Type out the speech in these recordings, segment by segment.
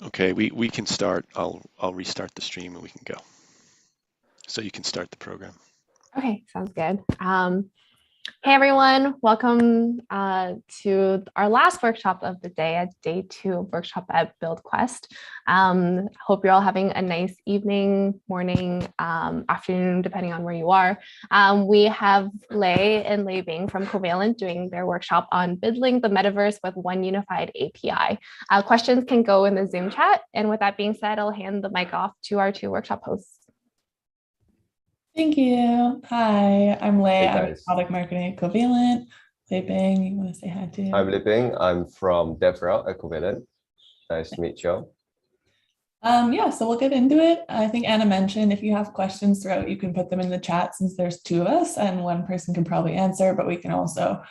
Okay, we can start. I'll restart the stream and we can go. So you can start the program. Okay, sounds good. Hey everyone, welcome to our last workshop of the day, at day 2 of workshop at BuildQuest. Hope you're all having a nice evening, morning, afternoon, depending on where you are. We have Lei and Leibing from Covalent doing their workshop on building the metaverse with one unified API. Questions can go in the Zoom chat. And with that being said, I'll hand the mic off to our 2 workshop hosts. Thank you. Hi, I'm Lei. Hey I'm guys. product marketing at Covalent. Leibing, you want to say hi to? I'm Leibing. I'm from DevRel at Covalent. Nice to meet you. Yeah, so we'll get into it. I think Anna mentioned if you have questions throughout, you can put them in the chat since there's 2 of us and one person can probably answer, but we can also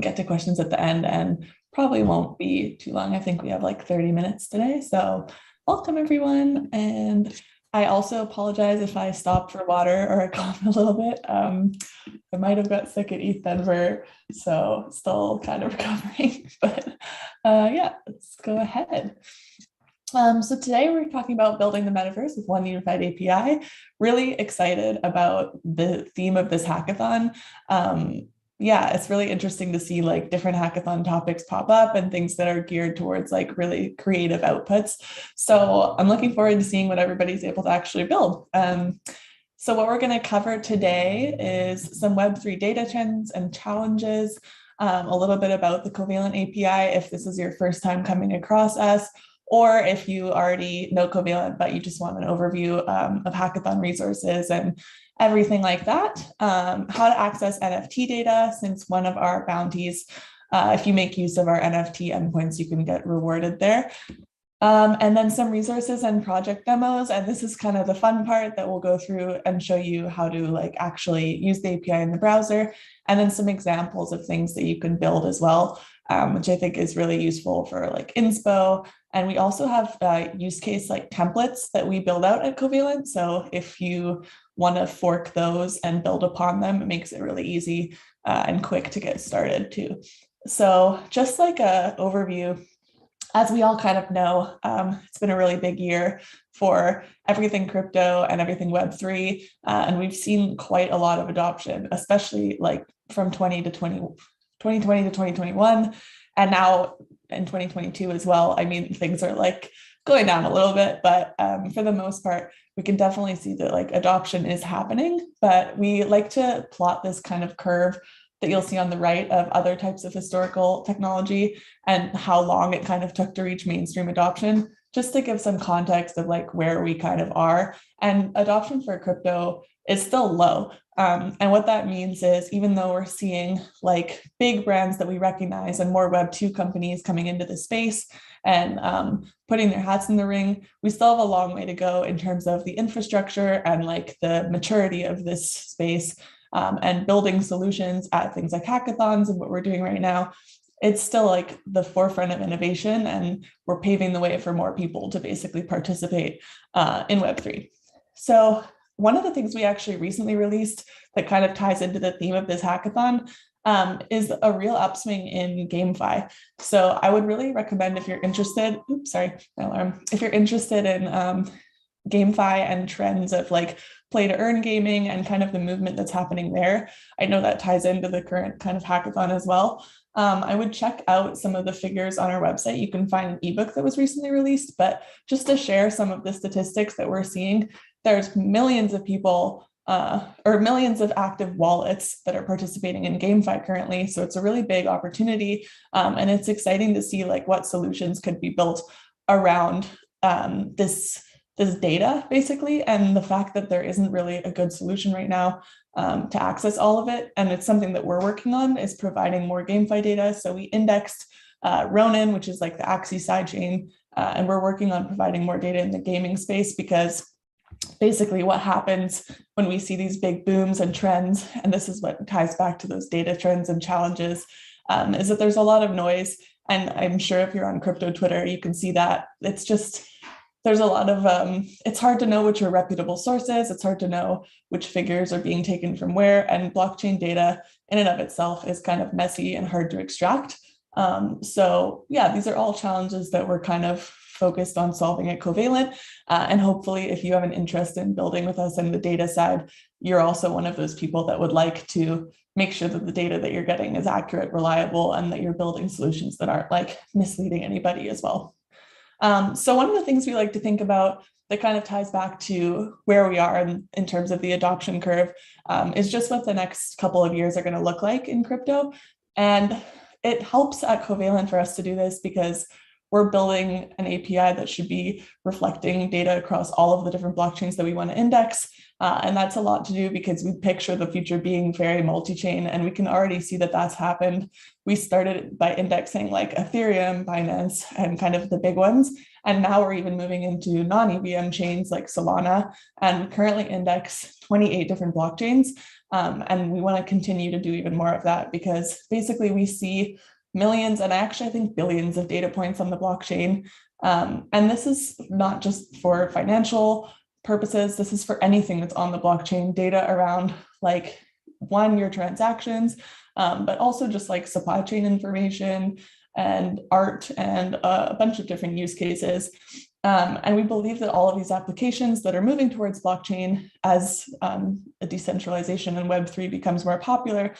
get to questions at the end and probably won't be too long. I think we have like 30 minutes today. So welcome everyone. And I also apologize if I stop for water or I cough a little bit. I might have got sick at ETHDenver, so still kind of recovering, but yeah, let's go ahead. So today we're talking about building the metaverse with one unified API. Really excited about the theme of this hackathon. Yeah, it's really interesting to see like different hackathon topics pop up and things that are geared towards like really creative outputs. So I'm looking forward to seeing what everybody's able to actually build. So what we're going to cover today is some Web3 data trends and challenges, a little bit about the Covalent API if this is your first time coming across us, or if you already know Covalent, but you just want an overview of hackathon resources and everything like that. How to access NFT data, since one of our bounties, if you make use of our NFT endpoints, you can get rewarded there. And then some resources and project demos. And this is kind of the fun part that we'll go through and show you how to like actually use the API in the browser. And then some examples of things that you can build as well, which I think is really useful for like inspo. And we also have use case like templates that we build out at Covalent. So if you want to fork those and build upon them, it makes it really easy and quick to get started too. So just like an overview, as we all kind of know, it's been a really big year for everything crypto and everything Web3. And we've seen quite a lot of adoption, especially like from 2020 to 2021. And now in 2022 as well. I mean, things are like going down a little bit, but for the most part, we can definitely see that like adoption is happening. But we like to plot this kind of curve that you'll see on the right of other types of historical technology and how long it kind of took to reach mainstream adoption, just to give some context of like where we kind of are. And adoption for crypto is still low. And what that means is even though we're seeing like big brands that we recognize and more Web2 companies coming into the space and putting their hats in the ring, we still have a long way to go in terms of the infrastructure and like the maturity of this space and building solutions at things like hackathons and what we're doing right now. It's still like the forefront of innovation, and we're paving the way for more people to basically participate in Web3. So one of the things we actually recently released that kind of ties into the theme of this hackathon is a real upswing in GameFi. So I would really recommend if you're interested, if you're interested in GameFi and trends of like play to earn gaming and kind of the movement that's happening there. I know that ties into the current kind of hackathon as well. I would check out some of the figures on our website. You can find an ebook that was recently released, but just to share some of the statistics that we're seeing, there's millions of people or millions of active wallets that are participating in GameFi currently. So it's a really big opportunity. And it's exciting to see like what solutions could be built around this data basically, and the fact that there isn't really a good solution right now to access all of it. And it's something that we're working on, is providing more GameFi data. So we indexed Ronin, which is like the Axie sidechain, and we're working on providing more data in the gaming space, because basically what happens when we see these big booms and trends, and this is what ties back to those data trends and challenges, is that there's a lot of noise. And I'm sure if you're on crypto Twitter, you can see that it's just, there's a lot of, it's hard to know which are reputable sources. It's hard to know which figures are being taken from where, and blockchain data in and of itself is kind of messy and hard to extract. So yeah, these are all challenges that we're kind of focused on solving at Covalent. And hopefully, if you have an interest in building with us in the data side, you're also one of those people that would like to make sure that the data that you're getting is accurate, reliable, and that you're building solutions that aren't like misleading anybody as well. So one of the things we like to think about that kind of ties back to where we are in terms of the adoption curve is just what the next couple of years are going to look like in crypto. And it helps at Covalent for us to do this because we're building an API that should be reflecting data across all of the different blockchains that we want to index. And that's a lot to do because we picture the future being very multi-chain, and we can already see that that's happened. We started by indexing like Ethereum, Binance, and kind of the big ones. And now we're even moving into non-EVM chains like Solana, and we currently index 28 different blockchains. And we want to continue to do even more of that because basically we see millions and actually I think billions of data points on the blockchain. And this is not just for financial purposes, this is for anything that's on the blockchain, data around like your transactions, but also just like supply chain information and art and a bunch of different use cases. And we believe that all of these applications that are moving towards blockchain as a decentralization and Web3 becomes more popular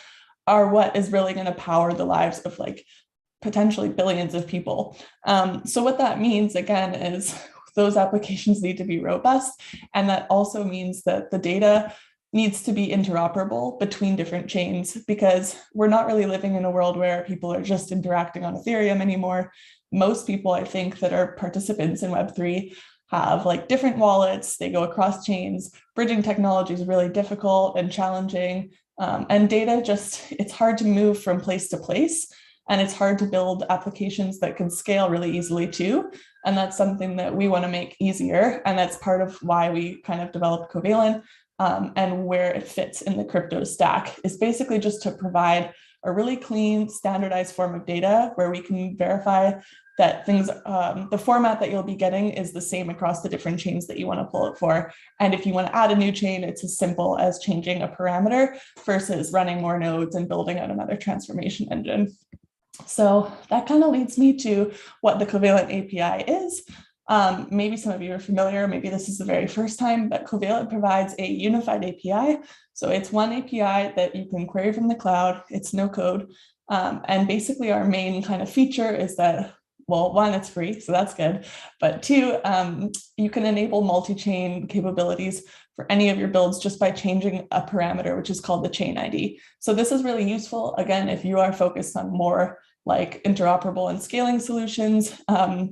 are what is really going to power the lives of like potentially billions of people. So what that means, again, is those applications need to be robust. And that also means that the data needs to be interoperable between different chains because we're not really living in a world where people are just interacting on Ethereum anymore. Most people, I think, that are participants in Web3 have like different wallets, they go across chains. Bridging technology is really difficult and challenging. And data it's hard to move from place to place. And it's hard to build applications that can scale really easily too. And that's something that we want to make easier. And that's part of why we kind of developed Covalent and where it fits in the crypto stack is basically just to provide a really clean, standardized form of data where we can verify that things, the format that you'll be getting is the same across the different chains that you want to pull it for. And if you want to add a new chain, it's as simple as changing a parameter versus running more nodes and building out another transformation engine. So that kind of leads me to what the Covalent API is. Maybe some of you are familiar, maybe this is the very first time, but Covalent provides a unified API. So it's one API that you can query from the cloud, it's no code. And basically our main kind of feature is that, well, one, it's free, so that's good. But two, you can enable multi-chain capabilities for any of your builds just by changing a parameter, which is called the chain ID. So this is really useful, again, if you are focused on more like interoperable and scaling solutions,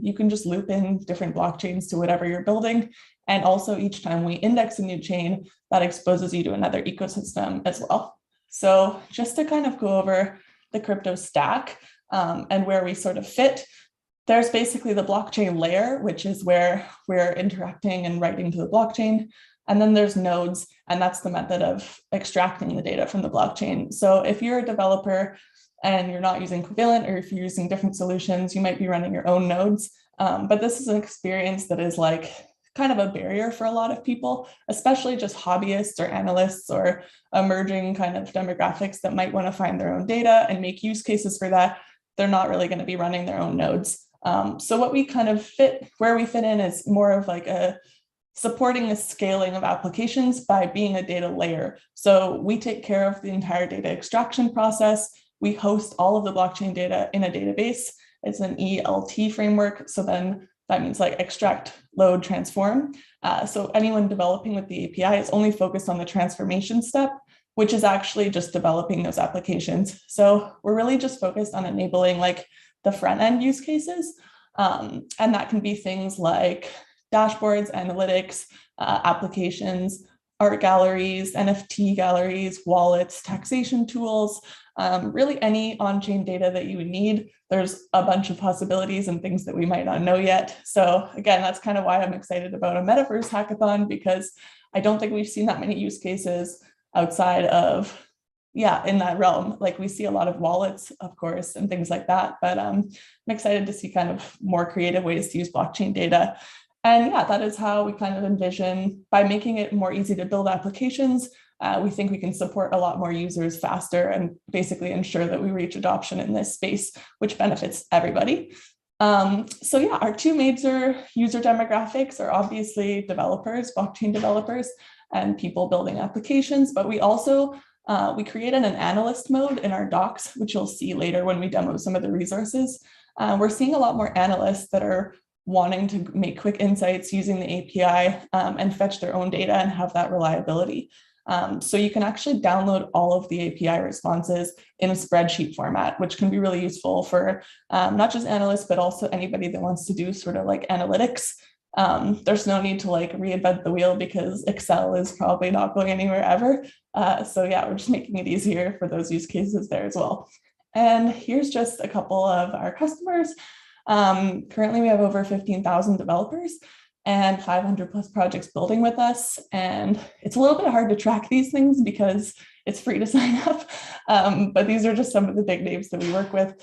you can just loop in different blockchains to whatever you're building. And also each time we index a new chain, that exposes you to another ecosystem as well. So just to kind of go over the crypto stack and where we sort of fit, there's basically the blockchain layer, which is where we're interacting and writing to the blockchain. And then there's nodes, and that's the method of extracting the data from the blockchain. So if you're a developer and you're not using Covalent, or if you're using different solutions, you might be running your own nodes. But this is an experience that is like kind of a barrier for a lot of people, especially just hobbyists or analysts or emerging kind of demographics that might want to find their own data and make use cases for that. They're not really going to be running their own nodes. So what we kind of where we fit in is more of like supporting the scaling of applications by being a data layer. So we take care of the entire data extraction process. We host all of the blockchain data in a database. It's an ELT framework. So then that means like extract, load, transform. So anyone developing with the API is only focused on the transformation step, which is actually just developing those applications. So we're really just focused on enabling like the front end use cases. And that can be things like dashboards, analytics, applications, art galleries, NFT galleries, wallets, taxation tools, really any on-chain data that you would need. There's a bunch of possibilities and things that we might not know yet. So again, that's kind of why I'm excited about a Metaverse hackathon, because I don't think we've seen that many use cases outside of, in that realm. Like we see a lot of wallets, of course, and things like that, but I'm excited to see kind of more creative ways to use blockchain data. And that is how we kind of envision, by making it more easy to build applications, we think we can support a lot more users faster and basically ensure that we reach adoption in this space, which benefits everybody. So yeah, our two major user demographics are obviously developers, blockchain developers, and people building applications, but we also we created an analyst mode in our docs, which you'll see later when we demo some of the resources. We're seeing a lot more analysts that are wanting to make quick insights using the API and fetch their own data and have that reliability. So you can actually download all of the API responses in a spreadsheet format, which can be really useful for not just analysts, but also anybody that wants to do sort of like analytics. There's no need to like reinvent the wheel because Excel is probably not going anywhere ever. So yeah, we're just making it easier for those use cases there as well. And here's just a couple of our customers. Currently we have over 15,000 developers and 500 plus projects building with us. And it's a little bit hard to track these things because it's free to sign up. But these are just some of the big names that we work with.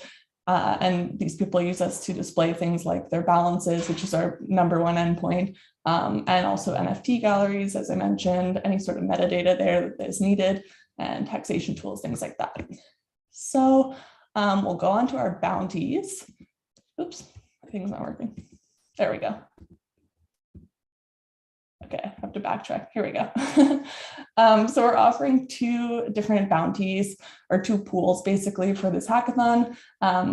And these people use us to display things like their balances, which is our #1 endpoint, and also NFT galleries, as I mentioned, any sort of metadata there that is needed, and taxation tools, things like that. So we'll go on to our bounties. Oops, my thing's not working. There we go. Okay, I have to backtrack. Here we go. So we're offering 2 different bounties or 2 pools basically for this hackathon.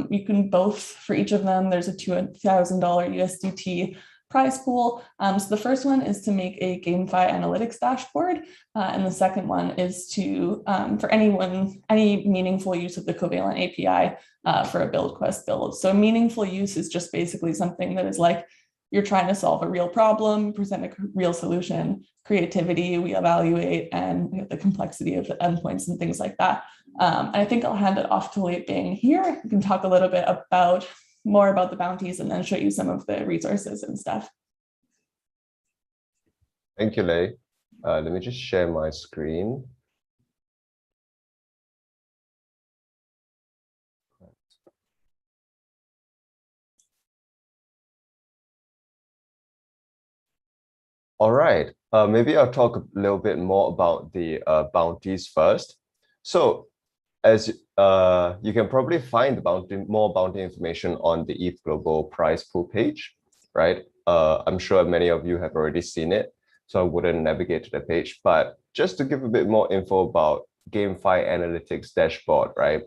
You can both, for each of them, there's a $2,000 USDT prize pool. So the first one is to make a GameFi analytics dashboard. And the second one is to, for any meaningful use of the Covalent API for a BuildQuest build. So meaningful use is just basically something that is like, you're trying to solve a real problem, present a real solution, creativity, we evaluate, and we have the complexity of the endpoints and things like that. And I think I'll hand it off to Leibing here. You can talk a little bit more about the bounties and then show you some of the resources and stuff. Thank you, Lei. Let me just share my screen. All right, maybe I'll talk a little bit more about the bounties first. So as you can probably find more bounty information on the ETHGlobal prize pool page, right? I'm sure many of you have already seen it, so I wouldn't navigate to the page. But just to give a bit more info about GameFi Analytics dashboard, right?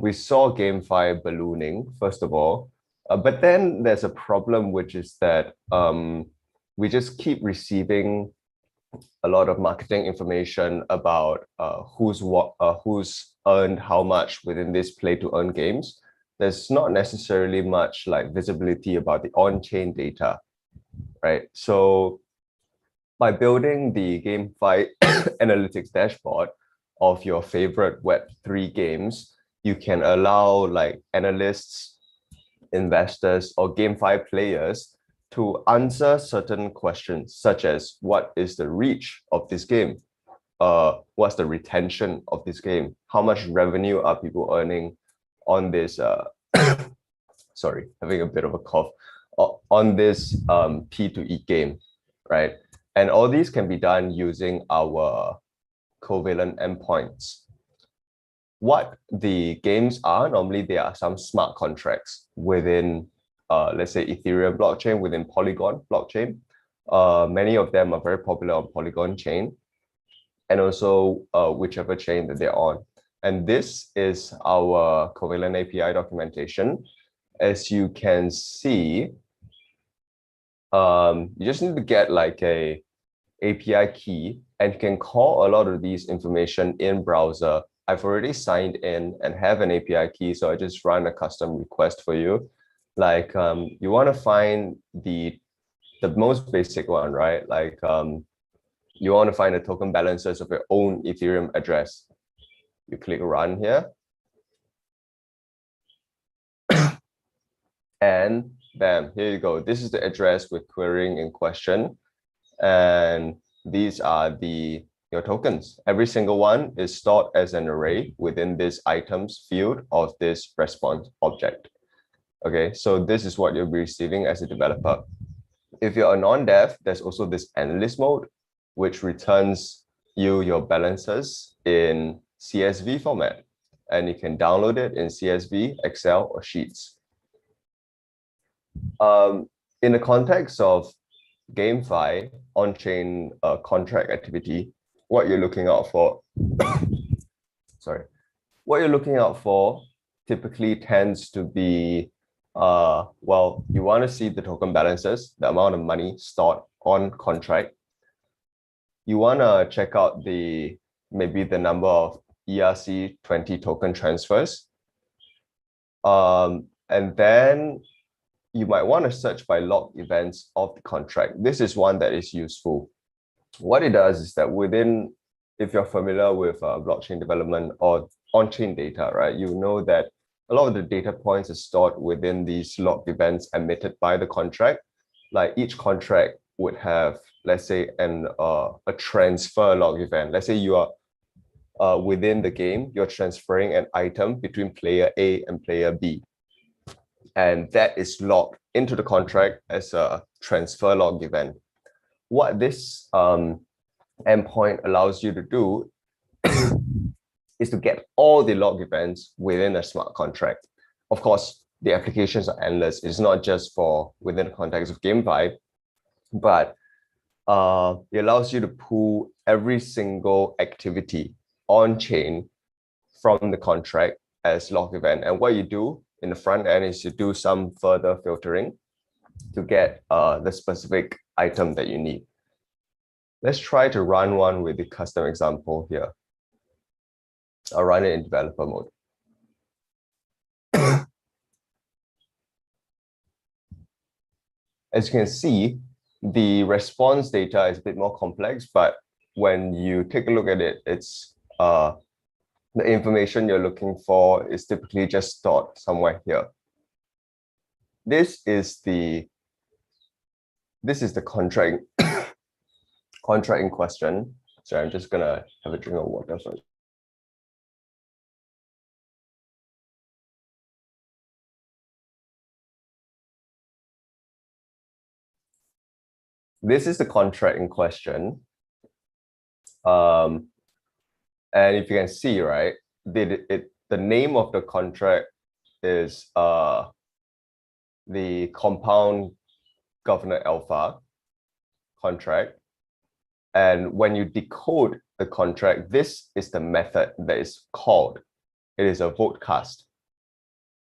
We saw GameFi ballooning, first of all, but then there's a problem, which is that we just keep receiving a lot of marketing information about who's earned how much within this play to earn games. There's not necessarily much like visibility about the on-chain data, right? So by building the GameFi analytics dashboard of your favorite Web3 games, you can allow like analysts, investors, or GameFi players to answer certain questions, such as what is the reach of this game? What's the retention of this game? How much revenue are people earning on this? Sorry, having a bit of a cough. On this P2E game, right? And all these can be done using our Covalent endpoints. What the games are, normally there are some smart contracts within let's say Ethereum blockchain, within Polygon blockchain. Many of them are very popular on Polygon chain, and also whichever chain that they're on. And this is our Covalent API documentation. As you can see, you just need to get like a API key, and you can call a lot of these information in browser. I've already signed in and have an API key, so I just run a custom request for you. Like you want to find the most basic one, right? Like you want to find the token balances of your own Ethereum address. You click run here. And bam, here you go. This is the address with querying in question. And these are your tokens. Every single one is stored as an array within this items field of this response object. Okay, so this is what you'll be receiving as a developer. If you're a non-dev, there's also this analyst mode, which returns you your balances in CSV format. And you can download it in CSV, Excel, or Sheets. In the context of GameFi on-chain contract activity, what you're looking out for, sorry, what you're looking out for typically tends to be, well, you want to see the token balances, the amount of money stored on contract. You want to check out maybe the number of ERC20 token transfers. And then you might want to search by log events of the contract. This is one that is useful. What it does is that if you're familiar with blockchain development or on-chain data, right, you know that a lot of the data points are stored within these log events emitted by the contract. Like each contract would have, let's say, a transfer log event. Let's say you are within the game, you're transferring an item between player A and player B. And that is logged into the contract as a transfer log event. What this endpoint allows you to do is to get all the log events within a smart contract. Of course, the applications are endless. It's not just for within the context of GameFi, but it allows you to pull every single activity on chain from the contract as log event. And what you do in the front end is you do some further filtering to get the specific item that you need. Let's try to run one with the custom example here. I'll run it in developer mode. As you can see, the response data is a bit more complex, but when you take a look at it, it's the information you're looking for is typically just stored somewhere here. This is the contract contract in question. So I'm just gonna have a drink of water first. This is the contract in question. And if you can see, right, the name of the contract is the Compound Governor Alpha contract. And when you decode the contract, this is the method that is called. It is a vote cast,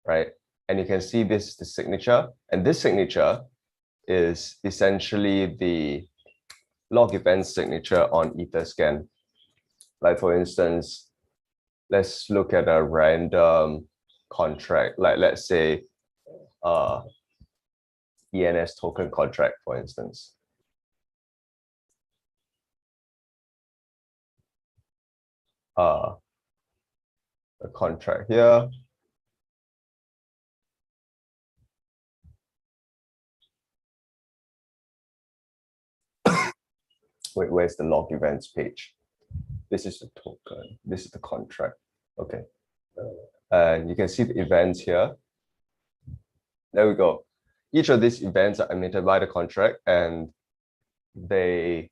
right? And you can see this is the signature, and this signature is essentially the log event signature on ETHScan. Like for instance, let's look at a random contract, like let's say ENS token contract, for instance. A contract here. Wait, where's the log events page? This is the token. This is the contract. Okay. And you can see the events here. There we go. Each of these events are emitted by the contract, and they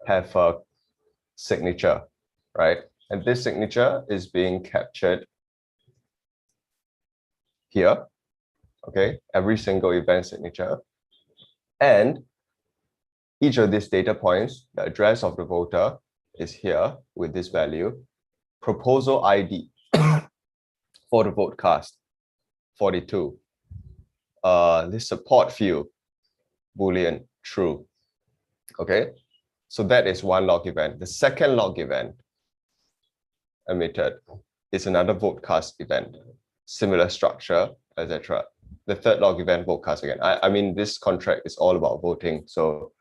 have a signature, right? And this signature is being captured here. Okay, every single event signature. And each of these data points, the address of the voter is here with this value. Proposal ID for the vote cast, 42. This support field, Boolean, true. Okay, so that is one log event. The second log event emitted is another vote cast event, similar structure, etc. The third log event, vote cast again. I mean, this contract is all about voting. So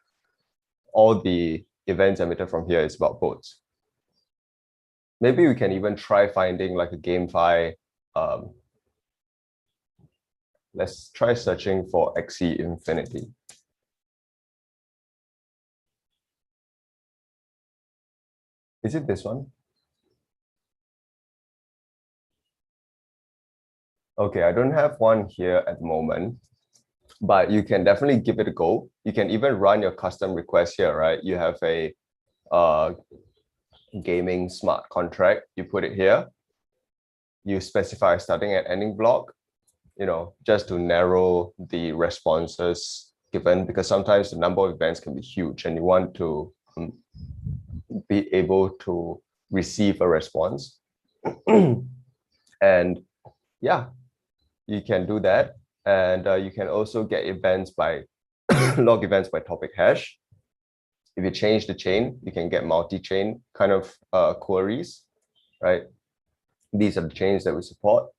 all the events emitted from here is about votes. Maybe we can even try finding like a GameFi. Let's try searching for XE Infinity. Is it this one? Okay, I don't have one here at the moment, but you can definitely give it a go. You can even run your custom request here, right? You have a gaming smart contract. You put it here. You specify starting and ending block. just to narrow the responses given, because sometimes the number of events can be huge and you want to be able to receive a response. And yeah, you can do that. And you can also get events by log events by topic hash. If you change the chain, you can get multi-chain kind of queries, right? These are the chains that we support.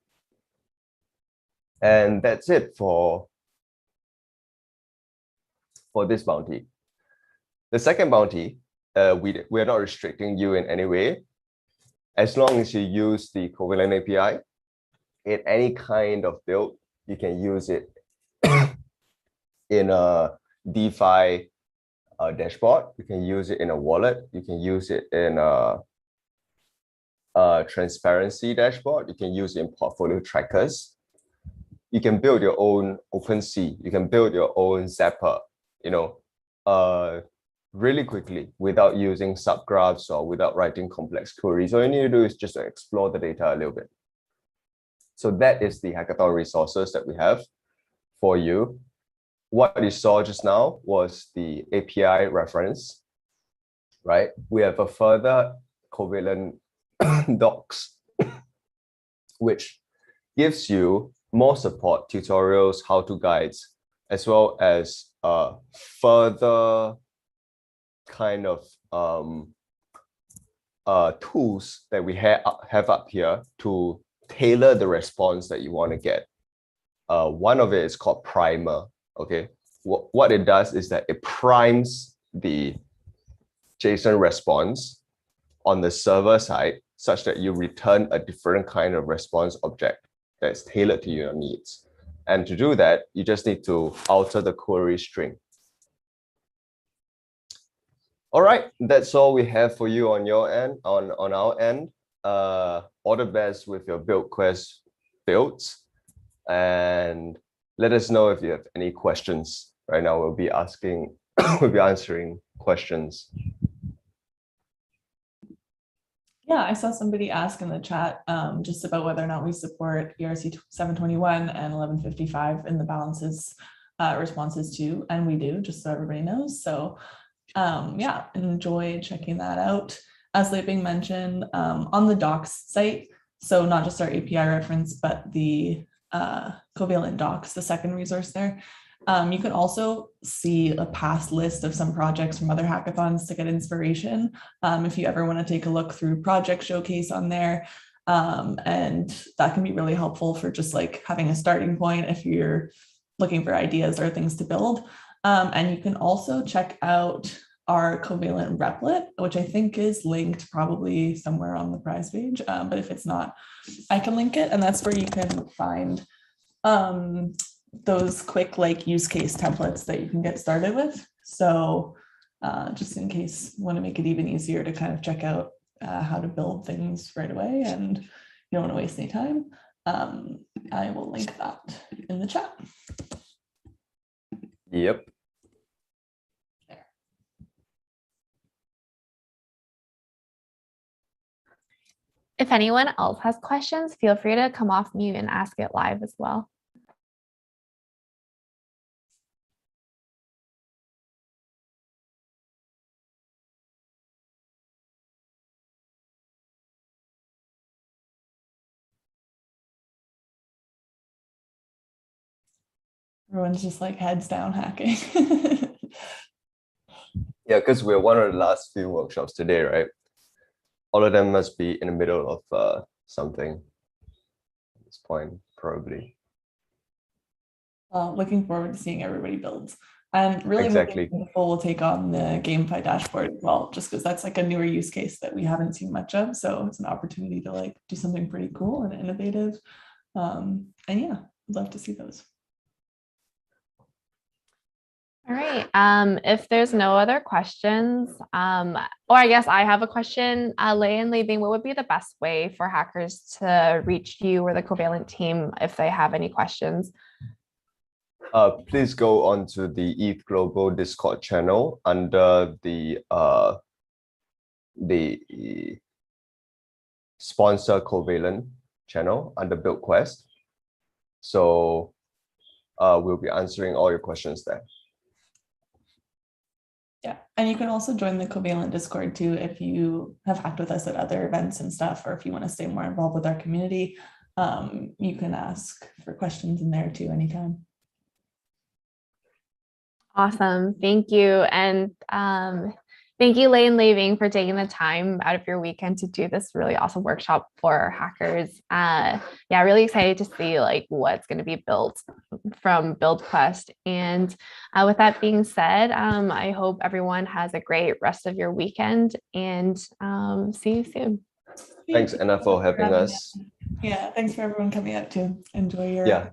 And that's it for this bounty. The second bounty, we're not restricting you in any way. As long as you use the Covalent API in any kind of build, you can use it in a DeFi dashboard. You can use it in a wallet. You can use it in a transparency dashboard. You can use it in portfolio trackers. You can build your own OpenSea. You can build your own Zapper, really quickly without using subgraphs or without writing complex queries. All you need to do is just explore the data a little bit. So that is the hackathon resources that we have for you. What you saw just now was the API reference, right? We have a further Covalent docs, which gives you more support, tutorials, how-to guides, as well as further kind of tools that we have up here to tailor the response that you want to get. One of it is called Primer. Okay, what it does is that it primes the JSON response on the server side such that you return a different kind of response object that's tailored to your needs. And to do that, you just need to alter the query string. All right, that's all we have for you on your end, on our end. All the best with your BuildQuest builds, and let us know if you have any questions. Right now, we'll be answering questions. Yeah, I saw somebody ask in the chat just about whether or not we support ERC 721 and 1155 in the balances responses too, and we do, just so everybody knows. So yeah, enjoy checking that out. As Leibing mentioned, on the docs site, so not just our API reference, but the Covalent docs, the second resource there. You can also see a past list of some projects from other hackathons to get inspiration. If you ever want to take a look through Project Showcase on there, and that can be really helpful for just like having a starting point if you're looking for ideas or things to build. And you can also check out our Covalent Replit, which I think is linked probably somewhere on the prize page, but if it's not, I can link it, and that's where you can find those quick like use case templates that you can get started with. So just in case you want to make it even easier to kind of check out how to build things right away and you don't want to waste any time, I will link that in the chat. Yep. If anyone else has questions, feel free to come off mute and ask it live as well. Everyone's just like heads down hacking. Yeah, because we're one of the last few workshops today, right? All of them must be in the middle of something at this point, probably. Looking forward to seeing everybody build. And really Exactly. we'll take on the GameFi dashboard as well, just because that's like a newer use case that we haven't seen much of. So it's an opportunity to like do something pretty cool and innovative. And yeah, I'd love to see those. All right. If there's no other questions, or I guess I have a question, Lei and Leibing, what would be the best way for hackers to reach you or the Covalent team if they have any questions? Please go on to the ETHGlobal Discord channel under the sponsor Covalent channel under BuildQuest. So we'll be answering all your questions there. Yeah, and you can also join the Covalent Discord too if you have hacked with us at other events and stuff, or if you want to stay more involved with our community. You can ask for questions in there too anytime. Awesome. Thank you. And thank you, Leigh and Leibing, for taking the time out of your weekend to do this really awesome workshop for hackers. Yeah, really excited to see like what's going to be built from BuildQuest. And with that being said, I hope everyone has a great rest of your weekend, and see you soon. Thanks, Anna, for having us. Yeah, thanks for everyone coming out to enjoy your Yeah.